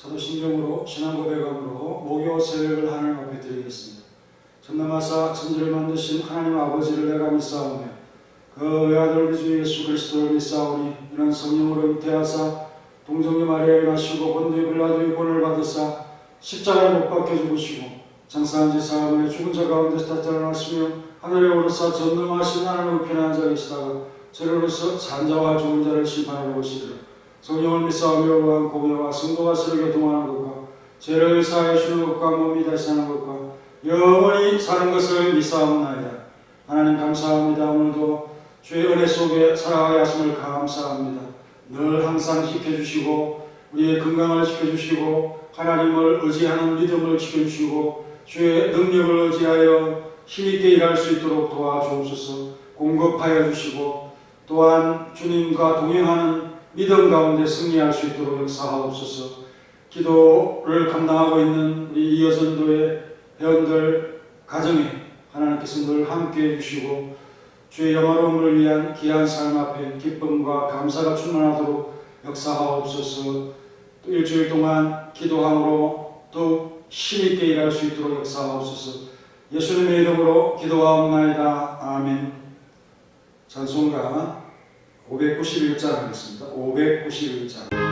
사도신경으로 신앙 고백함으로 목요 새벽을 하나님 앞에 드리겠습니다. 전남하사 천지를 만드신 하나님 아버지를 내가 믿사오며 그 외아들 우리 주 예수 그리스도를 믿사오니 이는 성령으로 잉태하사 동정녀 마리아에 나시고 본디오 빌라도의 본을 받으사 십자가에 못 박혀 죽으시고 장사한 지 사흘 만에 죽은 자 가운데서 나타나시며 하늘에 오르사 전능하신 하나님의 편한 자 계시다가 저리로서 산 자와 죽은 자를 심판하러 오시리라. 성령을 믿사오며 의한 공회와 성도가 서로 교통하는 것과 죄를 사하여 주는 것과 몸이 다시 사는 것과 영원히 사는 것을 믿사옵나이다. 하나님 감사합니다. 오늘도 주의 은혜 속에 살아가게 하심을 감사합니다. 늘 항상 지켜주시고 우리의 건강을 지켜주시고 하나님을 의지하는 믿음을 지켜주시고 주의 능력을 의지하여 힘있게 일할 수 있도록 도와주옵소서. 공급하여 주시고 또한 주님과 동행하는 믿음 가운데 승리할 수 있도록 역사하옵소서. 기도를 감당하고 있는 우리 이여전도의 회원들 가정에 하나님께서 늘 함께해 주시고 주의 영화로움을 위한 귀한 삶 앞에 기쁨과 감사가 충만하도록 역사하옵소서. 또 일주일 동안 기도함으로 더욱 힘있게 일할 수 있도록 역사하옵소서. 예수님의 이름으로 기도하옵나이다. 아멘. 찬송가 591장 하겠습니다. 591장.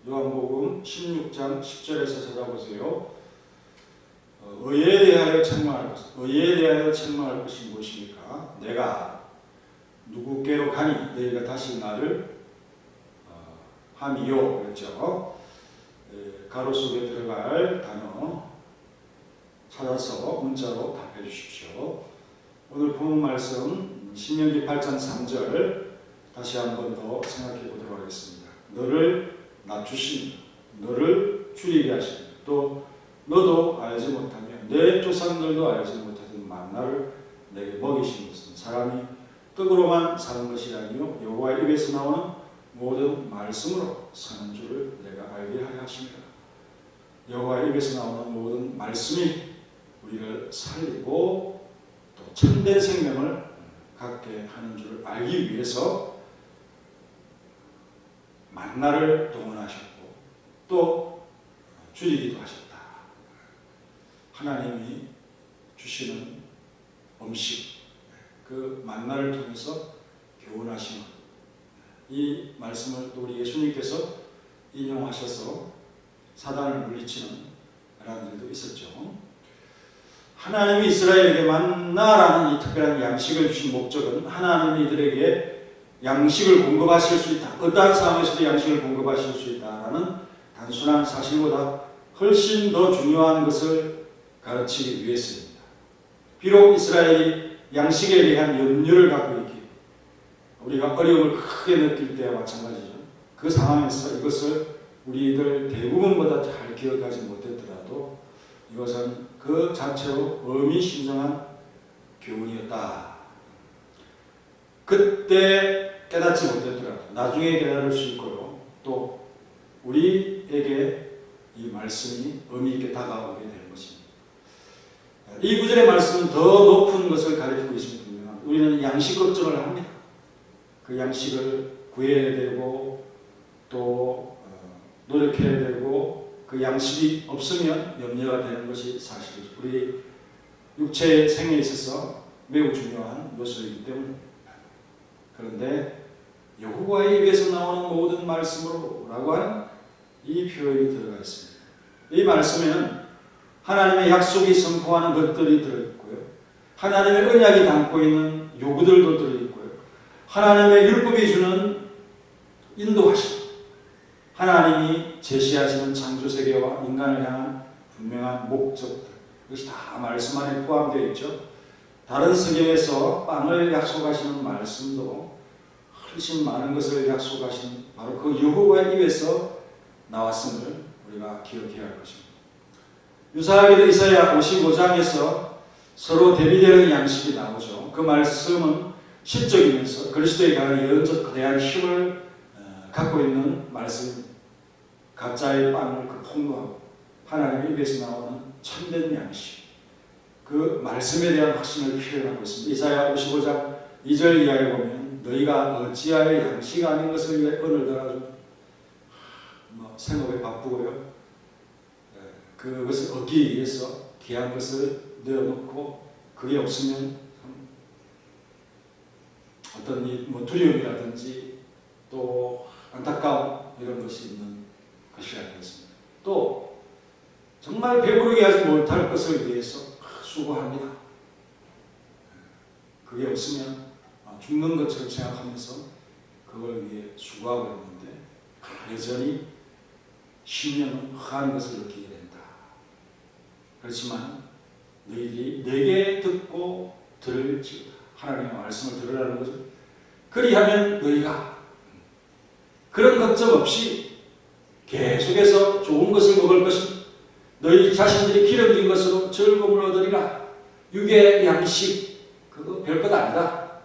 요한복음 16장 10절에서 찾아보세요. 의에 대하여 책망할 것. 의에 대하여 책망할 것이 무엇입니까? 내가 누구께로 가니 너희가 다시 나를 함이요. 그랬죠. 가로 속에 들어갈 단어 찾아서 문자로 답해 주십시오. 오늘 본문 말씀 신명기 8장 3절 다시 한번 더 생각해 보도록 하겠습니다. 너를 낮추시니 너를 줄이게 하시니 또 너도 알지 못하며 내 조상들도 알지 못하던 만나를 내게 먹이신 것은 사람이 떡으로만 사는 것이 아니요 여호와의 입에서 나오는 모든 말씀으로 사는 줄을 내가 알게 하려 하십니다. 여호와의 입에서 나오는 모든 말씀이 우리를 살리고 또 참된 생명을 갖게 하는 줄을 알기 위해서 만나를 동원하셨고 또 줄이기도 하셨다. 하나님이 주시는 음식, 그 만나를 통해서 교훈하시는 이 말씀을 또 우리 예수님께서 인용하셔서 사단을 물리치는 그런 일도 있었죠. 하나님이 이스라엘에게 만나라는 이 특별한 양식을 주신 목적은 하나님이 이들에게 양식을 공급하실 수 있다, 어떠한 상황에서도 양식을 공급하실 수 있다라는 단순한 사실보다 훨씬 더 중요한 것을 가르치기 위해서입니다. 비록 이스라엘이 양식에 대한 염려를 갖고 있기, 우리가 어려움을 크게 느낄 때와 마찬가지죠. 그 상황에서 이것을 우리들 대부분보다 잘 기억하지 못했더라도 이것은 그 자체로 의미심장한 교훈이었다. 그때 깨닫지 못했더라도 나중에 깨달을 수 있고요. 또 우리에게 이 말씀이 의미 있게 다가오게 되는 것입니다. 이 구절의 말씀은 더 높은 것을 가리키고 있습니다. 우리는 양식 걱정을 합니다. 그 양식을 구해야 되고 또 노력해야 되고 그 양식이 없으면 염려가 되는 것이 사실이죠. 우리 육체의 생에 있어서 매우 중요한 요소이기 때문에. 그런데 여호와의 입에서 나오는 모든 말씀으로 라고 하는 이 표현이 들어가 있습니다. 이 말씀에는 하나님의 약속이 선포하는 것들이 들어있고요. 하나님의 언약이 담고 있는 요구들도 들어있고요. 하나님의 율법이 주는 인도하심, 하나님이 제시하시는 창조세계와 인간을 향한 분명한 목적들, 이것이 다 말씀 안에 포함되어 있죠. 다른 성경에서 빵을 약속하시는 말씀도 훨씬 많은 것을 약속하신 바로 그 여호와의 입에서 나왔음을 우리가 기억해야 할 것입니다. 유사하게도 이사야 55장에서 서로 대비되는 양식이 나오죠. 그 말씀은 시적이면서 그리스도에 관한 예언적 거대한 힘을 갖고 있는 말씀, 가짜의 빵을 그 폭로하고 하나님의 입에서 나오는 참된 양식, 그 말씀에 대한 확신을 표현하고 있습니다. 이사야 55장 2절 이하에 보면 너희가 어찌하여 양식 아닌 것을 위해 은을 달아주고 생업에 바쁘고요. 그것을 얻기 위해서 귀한 것을 내어놓고 그게 없으면 어떤 두려움이라든지 또 안타까움 이런 것이 있는 것이 아니겠습니까? 또 정말 배부르게 하지 못할 것을 위해서 수고합니다. 그게 없으면 죽는 것처럼 생각하면서 그걸 위해 수고하고 있는데 여전히 심령은 허한 것을 느끼게 된다. 그렇지만 너희들이 내게 듣고 들을지어다. 하나님의 말씀을 들으라는 거죠. 그리하면 너희가 그런 걱정 없이 계속해서 좋은 것을 먹을 것입니다. 너희 자신들이 기름진 것으로 즐거움을 얻으리라. 육의 양식 그거 별것 아니다.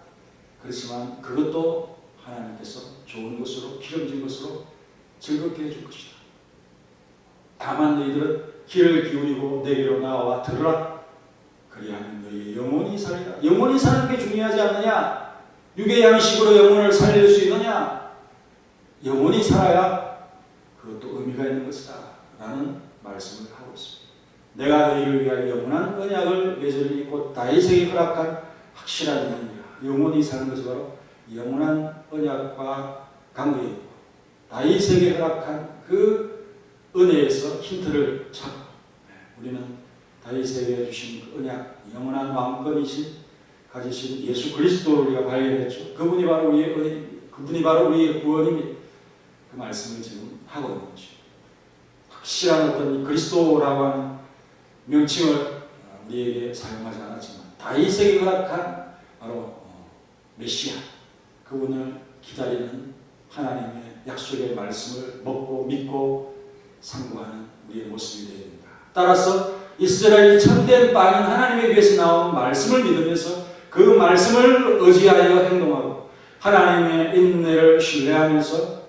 그렇지만 그것도 하나님께서 좋은 것으로 기름진 것으로 즐겁게 해줄 것이다. 다만 너희들은 귀를 기울이고 내게로 나와 들으라. 그리하면 너희 영혼이 살리라. 영혼이 사는 게 중요하지 않느냐? 육의 양식으로 영혼을 살릴 수 있느냐? 영혼이 살아야 그것도 의미가 있는 것이다 라는 말씀을 하고 있습니다. 내가 너희를 위하여 영원한 언약을 맺으리니 곧 다윗에게 허락한 확실한 은혜니라. 영혼이 사는 것이 바로 영원한 언약과 관계이고 다윗에게 허락한 그 은혜에서 힌트를 찾고 우리는 다윗에게 주신 그 언약, 영원한 왕권이신 가지신 예수 그리스도를 우리가 발견했죠. 그분이 바로 우리의 은혜, 그분이 바로 우리의 구원입니다. 그 말씀을 지금 하고 있는 것이죠. 확실한 어떤 그리스도라고 하는 명칭을 우리에게 사용하지 않았지만 다윗에게 허락한 바로 메시아, 그분을 기다리는 하나님의 약속의 말씀을 먹고 믿고 상고하는 우리의 모습이 되어야 됩니다. 따라서 이스라엘이 참된 빵인 하나님에 의해서 나온 말씀을 믿으면서 그 말씀을 의지하여 행동하고 하나님의 인내를 신뢰하면서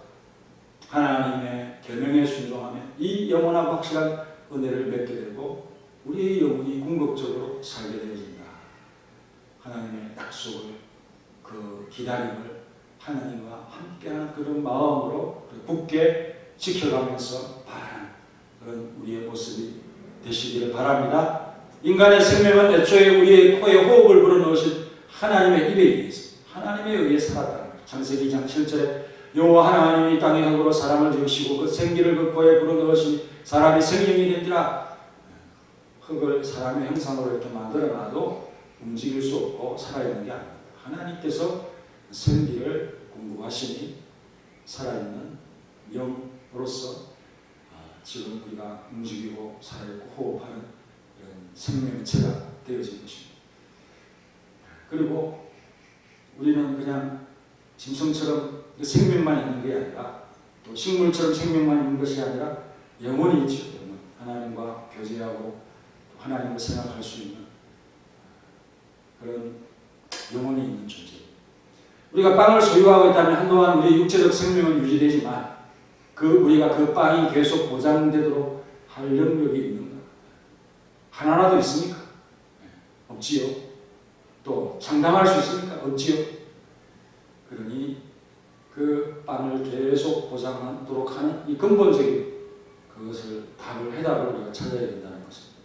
하나님의 계명에 순종하며 이 영원하고 확실한 은혜를 맺게 되고 우리의 영혼이 궁극적으로 살게 되어진다. 하나님의 약속을, 그 기다림을 하나님과 함께하는 그런 마음으로 굳게 지켜가면서 바라는 그런 우리의 모습이 되시기를 바랍니다. 인간의 생명은 애초에 우리의 코에 호흡을 불어넣으신 하나님의 입에 의해서 하나님에 의해 살았다. 창세기 2장 7절에 여호와 하나님이 땅의 흙으로 사람을 지으시고 그 생기를 그 코에 불어넣으시니 사람이 생명이 된지라. 흙을 사람의 형상으로 이렇게 만들어놔도 움직일 수 없고 살아있는 게 아닙니다. 하나님께서 생기를 공급하시니 살아있는 영으로서 지금 우리가 움직이고 살아있고 호흡하는 이런 생명체가 되어진 것입니다. 그리고 우리는 그냥 짐승처럼 생명만 있는 게 아니라 또 식물처럼 생명만 있는 것이 아니라 영혼이 있죠. 영혼. 하나님과 교제하고 하나님을 생각할 수 있는 그런 영혼이 있는 존재. 우리가 빵을 소유하고 있다면 한동안 우리의 육체적 생명은 유지되지만 우리가 그 빵이 계속 보장되도록 할 능력이 있는가? 하나라도 있습니까? 없지요. 또 장담할 수 있습니까? 없지요. 그러니 그 빵을 계속 보장하도록 하는 이 근본적인 그것을 해답을 우리가 찾아야 된다는 것입니다.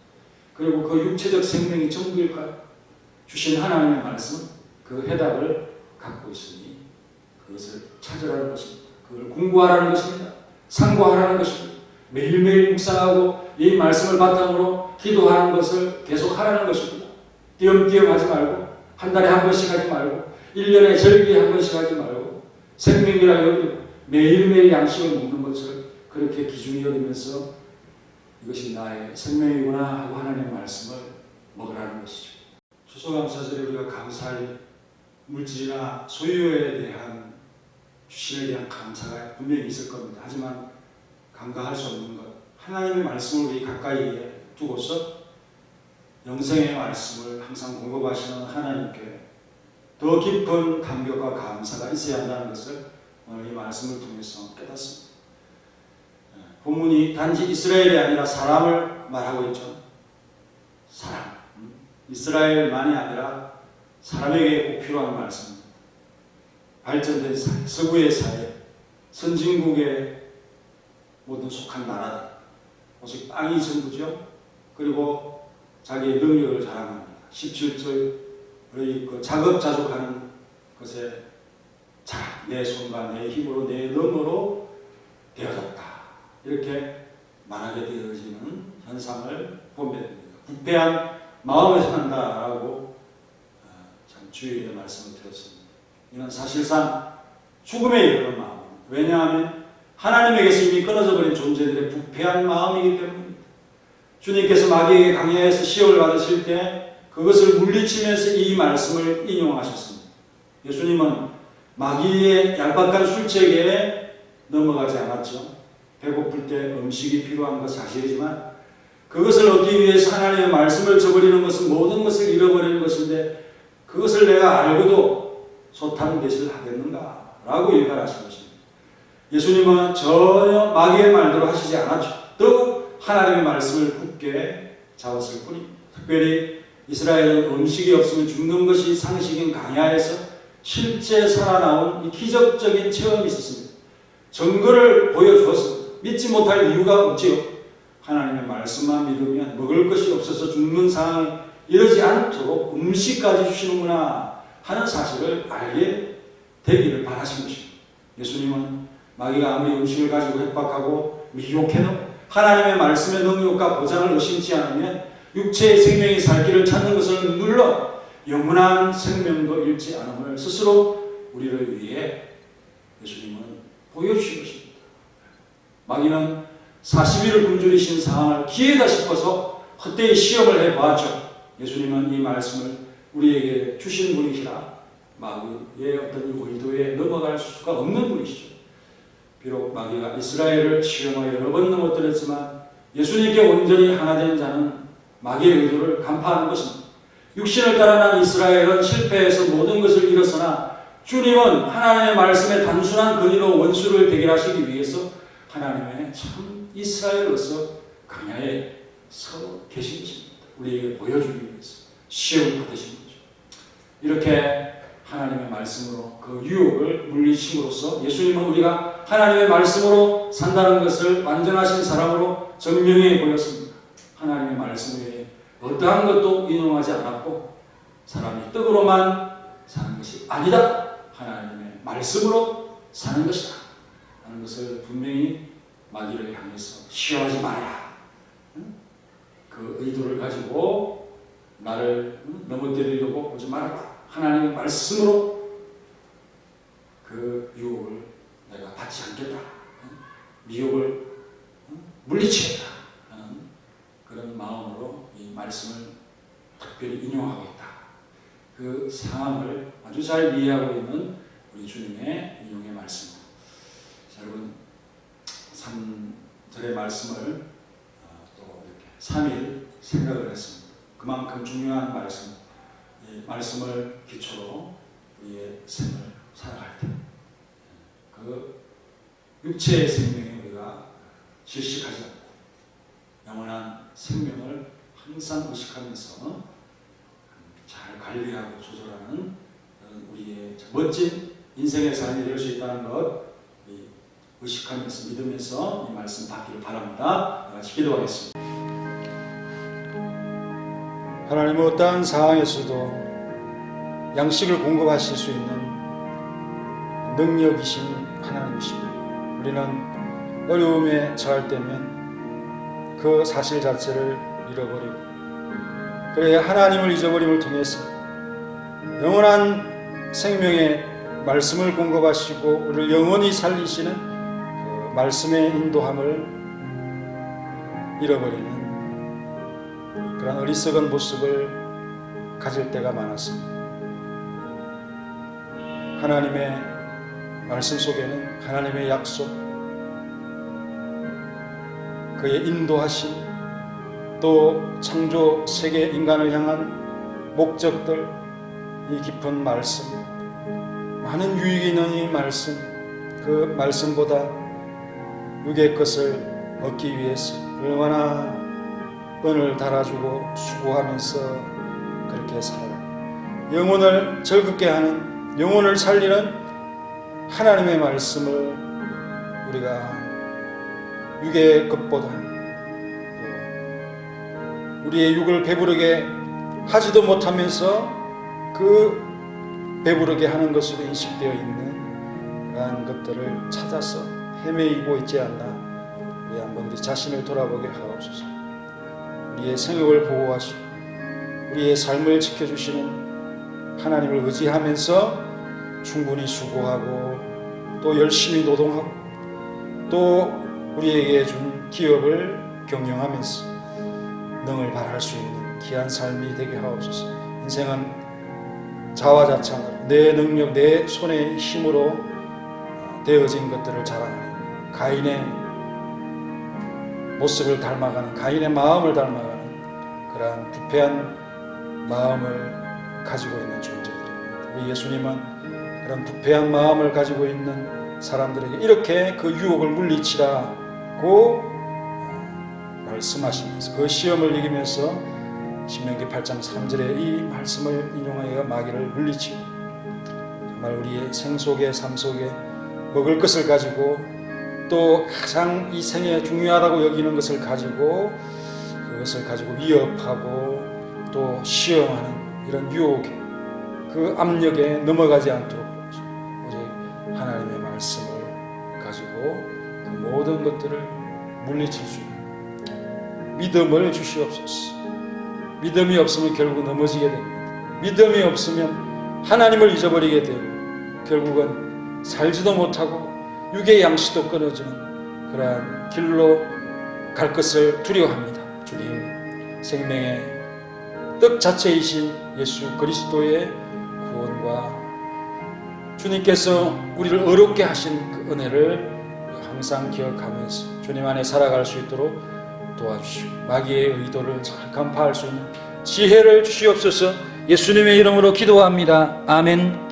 그리고 그 육체적 생명이 전부일까요? 주신 하나님의 말씀은 그 해답을 갖고 있으니 그것을 찾으라는 것입니다. 그걸 공부하라는 것입니다. 상고하라는 것입니다. 매일매일 묵상하고 이 말씀을 바탕으로 기도하는 것을 계속하라는 것입니다. 띄엄띄엄 하지 말고 한 달에 한 번씩 하지 말고 1년에 절기에 한 번씩 하지 말고 생명이라 여기고 매일매일 양식을 먹는 것을 그렇게 기준히 여기면서 이것이 나의 생명이구나 하고 하나님의 말씀을 먹으라는 것이죠. 추수감사절에 우리가 감사할 물질이나 소유에 대한 주신에 대한 감사가 분명히 있을 겁니다. 하지만 간과할 수 없는 것, 하나님의 말씀을 우리 가까이에 두고서 영생의 말씀을 항상 공급하시는 하나님께 더 깊은 감격과 감사가 있어야 한다는 것을 오늘 이 말씀을 통해서 깨닫습니다. 본문이 단지 이스라엘이 아니라 사람을 말하고 있죠. 사람. 이스라엘만이 아니라 사람에게 꼭 필요한 말씀입니다. 발전된 사회, 서구의 사회, 선진국의 모든 속한 나라들. 오직 빵이 전부죠. 그리고 자기의 능력을 자랑합니다. 17절의 그 자급자족하는 것에 내 손과 내 힘으로 내 능으로 되어졌다. 이렇게 말하게 되어지는 현상을 보게 됩니다. 부패한 마음에서 난다라고 참 주일에 말씀을 드렸습니다. 이는 사실상 죽음에 이르는 마음입니다. 왜냐하면 하나님에게서 이미 끊어져 버린 존재들의 부패한 마음이기 때문입니다. 주님께서 마귀에게 강야에서 시험을 받으실 때 그것을 물리치면서 이 말씀을 인용하셨습니다. 예수님은 마귀의 얄팍한 술책에 넘어가지 않았죠. 배고플 때 음식이 필요한 것 사실이지만 그것을 얻기 위해서 하나님의 말씀을 저버리는 것은 모든 것을 잃어버리는 것인데 그것을 내가 알고도 소탕대실 하겠는가? 라고 일갈하신 것입니다. 예수님은 전혀 마귀의 말대로 하시지 않았죠. 더욱 하나님의 말씀을 굳게 잡았을 뿐입니다. 특별히 이스라엘은 음식이 없으면 죽는 것이 상식인 광야에서 실제 살아나온 이 기적적인 체험이 있었습니다. 증거를 보여주었습니다. 믿지 못할 이유가 없지요. 하나님의 말씀만 믿으면 먹을 것이 없어서 죽는 상황에 이르지 않도록 음식까지 주시는구나 하는 사실을 알게 되기를 바라신 것입니다. 예수님은 마귀가 아무리 음식을 가지고 협박하고 미혹해도 하나님의 말씀의 능력과 보장을 의심치 않으면 육체의 생명이 살 길을 찾는 것을 눌러 영원한 생명도 잃지 않음을 스스로 우리를 위해 예수님은 보여주신 것입니다. 마귀는 40일을 굶주리신 상황을 기회다 싶어서 헛되이 시험을 해보았죠. 예수님은 이 말씀을 우리에게 주신 분이시라 마귀의 어떤 의도에 넘어갈 수가 없는 분이시죠. 비록 마귀가 이스라엘을 시험하여 여러 번 넘어뜨렸지만 예수님께 온전히 하나 된 자는 마귀의 의도를 간파하는 것입니다. 육신을 따라 난 이스라엘은 실패해서 모든 것을 잃었으나 주님은 하나님의 말씀에 단순한 근위로 원수를 대결하시기 위해서 하나님의 참 이스라엘로서 광야에 서 계신 것입니다. 우리에게 보여주기 위해서 시험을 받으신 거죠. 이렇게 하나님의 말씀으로 그 유혹을 물리침으로써 예수님은 우리가 하나님의 말씀으로 산다는 것을 완전하신 사람으로 증명해 보였습니다. 하나님의 말씀 외에 어떠한 것도 인용하지 않았고 사람이 떡으로만 사는 것이 아니다. 하나님의 말씀으로 사는 것이다 하는 것을 분명히 마귀를 향해서 시험하지 말아라. 그 의도를 가지고 나를 넘어뜨리려고 오지 말아라. 하나님의 말씀으로 그 유혹을 내가 받지 않겠다. 미혹을 물리치겠다 하는 그런 마음으로 이 말씀을 특별히 인용하고 있다. 그 상황을 아주 잘 이해하고 있는 우리 주님의 인용의 말씀. 여러분 3절의 말씀을 또 이렇게 3일 생각을 했습니다. 그만큼 중요한 말씀. 이 말씀을 기초로 우리의 생을 살아갈 때 그 육체의 생명에 우리가 질식하지 않고 영원한 생명을 항상 의식하면서 잘 관리하고 조절하는 우리의 멋진 인생의 삶이 될 수 있다는 것 의식하면서 믿으면서 이 말씀 받기를 바랍니다. 같이 기도하겠습니다. 하나님은 어떠한 상황에서도 양식을 공급하실 수 있는 능력이신 하나님이십니다. 우리는 어려움에 처할 때면 그 사실 자체를 잃어버리고 그래야 하나님을 잊어버림을 통해서 영원한 생명의 말씀을 공급하시고 우리를 영원히 살리시는 그 말씀의 인도함을 잃어버리는 그런 어리석은 모습을 가질 때가 많았습니다. 하나님의 말씀 속에는 하나님의 약속, 그의 인도하심, 또 창조 세계 인간을 향한 목적들, 이 깊은 말씀, 많은 유익이 있는 이 말씀, 그 말씀보다 육의 것을 얻기 위해서 얼마나 은을 달아주고 수고하면서 그렇게 살아가 영혼을 즐겁게 하는, 영혼을 살리는 하나님의 말씀을 우리가 육의 것보다 우리의 육을 배부르게 하지도 못하면서 그 배부르게 하는 것으로 인식되어 있는 그러한 것들을 찾아서 헤매이고 있지 않나. 우리 한번 우리 자신을 돌아보게 하옵소서. 우리의 생업을 보호하시고 우리의 삶을 지켜주시는 하나님을 의지하면서 충분히 수고하고 또 열심히 노동하고 또 우리에게 준 기업을 경영하면서 능을 발할 수 있는 귀한 삶이 되게 하옵소서. 인생은 자화자찬으로 내 능력, 내 손의 힘으로 되어진 것들을 자랑하는 가인의 모습을 닮아가는, 가인의 마음을 닮아가는 그러한 부패한 마음을 가지고 있는 존재들입니다. 우리 예수님은 그런 부패한 마음을 가지고 있는 사람들에게 이렇게 그 유혹을 물리치라고 말씀하시면서 그 시험을 이기면서 신명기 8장 3절의 이 말씀을 인용하여 마귀를 물리치고 정말 우리의 생 속에 삶 속에 먹을 것을 가지고 또 가장 이 생에 중요하다고 여기는 것을 가지고 그것을 가지고 위협하고 또 시험하는 이런 유혹에 그 압력에 넘어가지 않도록 하나님의 말씀을 가지고 그 모든 것들을 물리칠 수 있는 믿음을 주시옵소서. 믿음이 없으면 결국 넘어지게 됩니다. 믿음이 없으면 하나님을 잊어버리게 되고 결국은 살지도 못하고 육의 양식도 끊어지는 그러한 길로 갈 것을 두려워합니다. 주님, 생명의 떡 자체이신 예수 그리스도의 구원과 주님께서 우리를 어렵게 하신 그 은혜를 항상 기억하면서 주님 안에 살아갈 수 있도록 도와주시고 마귀의 의도를 잘 간파할 수 있는 지혜를 주시옵소서. 예수님의 이름으로 기도합니다. 아멘.